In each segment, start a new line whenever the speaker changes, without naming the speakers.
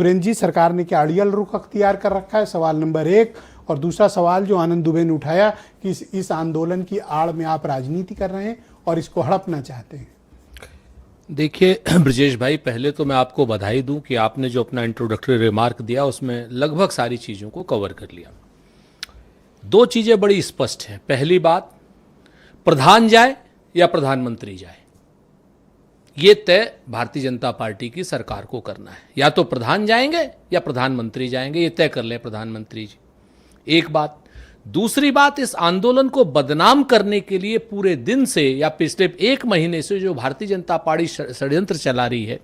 सुरेंद्र जी, सरकार ने क्या अड़ियल रुख अख्तियार कर रखा है? सवाल नंबर 1। और दूसरा सवाल जो आनंद दुबे ने उठाया कि इस आंदोलन की आड़ में आप राजनीति कर रहे हैं और इसको हड़पना चाहते हैं।
देखिए ब्रजेश भाई, पहले तो मैं आपको बधाई दूं कि आपने जो अपना इंट्रोडक्टरी रिमार्क दिया उसमें लगभग सारी चीज़ों को कवर कर लिया। दो चीज़ें बड़ी स्पष्ट हैं। पहली बात, प्रधान जाए या प्रधानमंत्री जाए, ये तय भारतीय जनता पार्टी की सरकार को करना है। या तो प्रधान जाएंगे या प्रधानमंत्री जाएंगे, ये तय कर लें प्रधानमंत्री जी। एक बात। दूसरी बात, इस आंदोलन को बदनाम करने के लिए पूरे दिन से या पिछले 1 महीने से जो भारतीय जनता पार्टी षड्यंत्र चला रही है,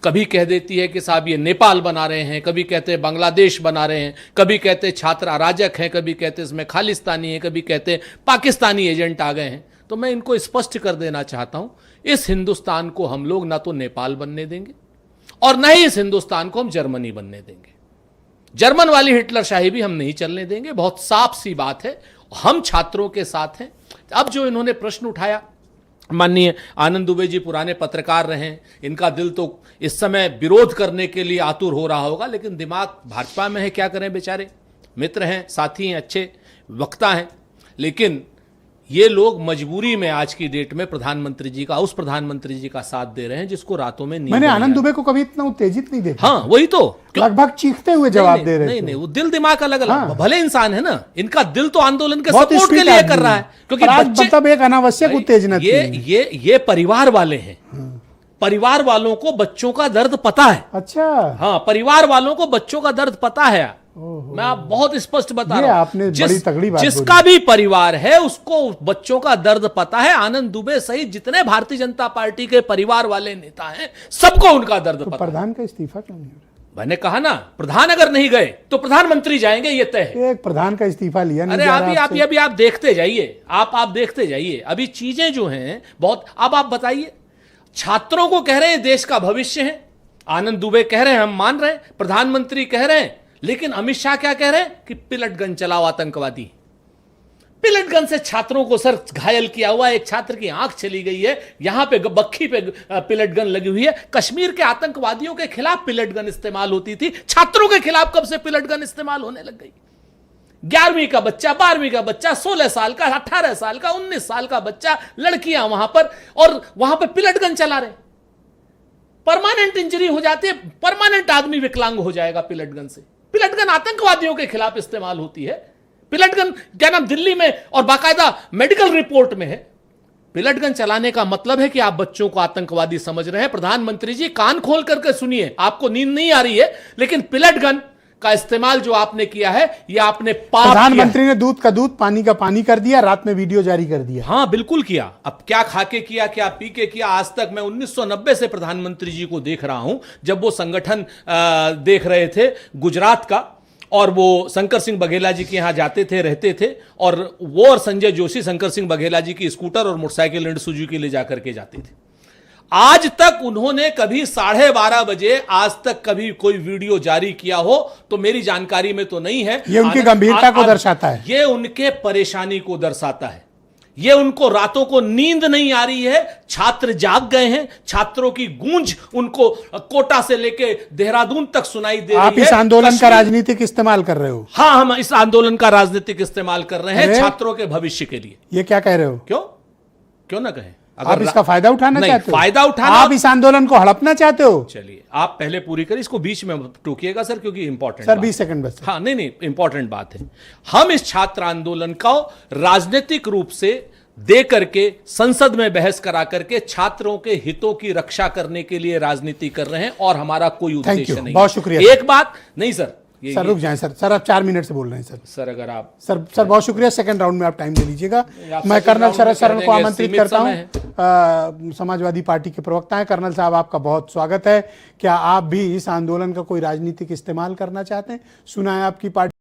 कभी कह देती है कि साहब ये नेपाल बना रहे हैं, कभी कहते हैं बांग्लादेश बना रहे हैं, कभी कहते हैं छात्र अराजक हैं, कभी कहते हैं इसमें खालिस्तानी है, कभी कहते हैं पाकिस्तानी एजेंट आ गए हैं। तो मैं इनको स्पष्ट कर देना चाहता हूं, इस हिंदुस्तान को हम लोग ना तो नेपाल बनने देंगे और न ही इस हिंदुस्तान को हम जर्मनी बनने देंगे। जर्मन वाली हिटलर शाही भी हम नहीं चलने देंगे। बहुत साफ सी बात है, हम छात्रों के साथ हैं। अब जो इन्होंने प्रश्न उठाया, माननीय आनंद दुबे जी पुराने पत्रकार रहे हैं, इनका दिल तो इस समय विरोध करने के लिए आतुर हो रहा होगा, लेकिन दिमाग भाजपा में है। क्या करें, बेचारे मित्र हैं, साथी हैं, अच्छे वक्ता हैं, लेकिन ये लोग मजबूरी में आज की डेट में प्रधानमंत्री जी का, उस प्रधानमंत्री जी का साथ दे रहे हैं जिसको रातों में नींद।
मैंने आनंद दुबे को कभी इतना उत्तेजित नहीं देखा।
हाँ वही तो,
लगभग चीखते हुए जवाब दे रहे थे।
नहीं, वो दिल दिमाग अलग अलग।
हाँ।
भले इंसान है ना, इनका दिल तो आंदोलन के सपोर्ट के लिए कर रहा है, क्योंकि बच्चे
मतलब एक अनावश्यक उत्तेजना थी।
ये परिवार वाले हैं। परिवार वालों को बच्चों का दर्द पता है।
अच्छा।
हाँ, परिवार वालों को बच्चों का दर्द पता है। मैं आप बहुत स्पष्ट बता रहा हूं,
आपने बड़ी तगड़ी बात
जिसका भी परिवार है उसको बच्चों का दर्द पता है। आनंद दुबे सहित जितने भारतीय जनता पार्टी के परिवार वाले नेता हैं, सबको उनका दर्द पता है।
प्रधान का इस्तीफा क्यों नहीं हो रहा?
मैंने कहा ना, प्रधान अगर नहीं गए तो प्रधानमंत्री जाएंगे, ये तय है।
एक प्रधान का इस्तीफा लिया नहीं।
अरे अभी आप देखते जाइए, आप देखते जाइए। अभी चीजें जो हैं बहुत। अब आप बताइए, छात्रों को कह रहे हैं देश का भविष्य है, आनंद दुबे कह रहे हैं हम मान रहे हैं, प्रधानमंत्री कह रहे हैं, लेकिन अमित शाह क्या कह रहे हैं कि पिलट गन चलाओ आतंकवादी। पिलट गन से छात्रों को सर घायल किया हुआ, एक छात्र की आंख चली गई है, यहां पे बक्खी पे पिलट गन लगी हुई है। कश्मीर के आतंकवादियों के खिलाफ पिलट गन इस्तेमाल होती थी, छात्रों के खिलाफ कब से पिलट गन इस्तेमाल होने लग गई? 11वीं का बच्चा, 12वीं का बच्चा, 16 साल का, 18 साल का, 19 साल का बच्चा, लड़कियां वहां पर, और वहां पर पिलट गन चला रहे। परमानेंट इंजरी हो जाती है, परमानेंट आदमी विकलांग हो जाएगा पिलट गन से। पिलट गन आतंकवादियों के खिलाफ इस्तेमाल होती है। पिलट गन क्या नाम, दिल्ली में और बाकायदा मेडिकल रिपोर्ट में है। पिलट गन चलाने का मतलब है कि आप बच्चों को आतंकवादी समझ रहे हैं। प्रधानमंत्री जी, कान खोल करके सुनिए, आपको नींद नहीं आ रही है, लेकिन पिलट गन का इस्तेमाल जो आपने किया है, यह आपने पाप किया।
प्रधानमंत्री ने दूध का दूध, पानी का पानी कर दिया, रात में वीडियो जारी कर दिया।
हाँ बिल्कुल किया। अब क्या खा के किया, क्या पी के किया? आज तक मैं 1990 से प्रधानमंत्री जी को देख रहा हूं, जब वो संगठन देख रहे थे गुजरात का, और वो शंकर सिंह बघेला जी के यहां जाते थे, रहते थे, और वो और संजय जोशी शंकर सिंह बघेला जी की स्कूटर और मोटरसाइकिल लैंड सुजुकी ले जाकर के जाते थे। आज तक उन्होंने कभी 12:30 बजे आज तक कभी कोई वीडियो जारी किया हो तो मेरी जानकारी में तो नहीं है।
ये उनकी गंभीरता को दर्शाता है,
ये उनके परेशानी को दर्शाता है। ये उनको रातों को नींद नहीं आ रही है, छात्र जाग गए हैं, छात्रों की गूंज उनको कोटा से लेके देहरादून तक सुनाई दे रही है।
आप इस आंदोलन का राजनीतिक इस्तेमाल कर रहे हो?
हाँ, हम इस आंदोलन का राजनीतिक इस्तेमाल कर रहे हैं छात्रों के भविष्य के लिए।
ये क्या कह रहे हो?
क्यों ना कहें?
आप इसका फायदा उठाना चाहते हो?
फायदा उठाना,
आप इस आंदोलन को हड़पना चाहते हो?
चलिए आप पहले पूरी करिए, इसको बीच में टोकिएगा सर, क्योंकि इंपॉर्टेंट
सर 20 सेकंड बस।
हाँ नहीं, इंपॉर्टेंट बात है। हम इस छात्र आंदोलन को राजनीतिक रूप से दे करके, संसद में बहस करा करके छात्रों के हितों की रक्षा करने के लिए राजनीति कर रहे हैं, और हमारा कोई उद्देश्य नहीं।
बहुत शुक्रिया।
एक बात नहीं सर,
सर रुक जाएं सर आप 4 मिनट से बोल रहे हैं सर।
अगर आप
सर बहुत शुक्रिया। सेकंड राउंड में आप टाइम ले लीजिएगा। मैं कर्नल शरद शरण को आमंत्रित करता हूं, समाजवादी पार्टी के प्रवक्ता हैं। कर्नल साहब, आपका बहुत स्वागत है। क्या आप भी इस आंदोलन का कोई राजनीतिक इस्तेमाल करना चाहते हैं? सुना है आपकी पार्टी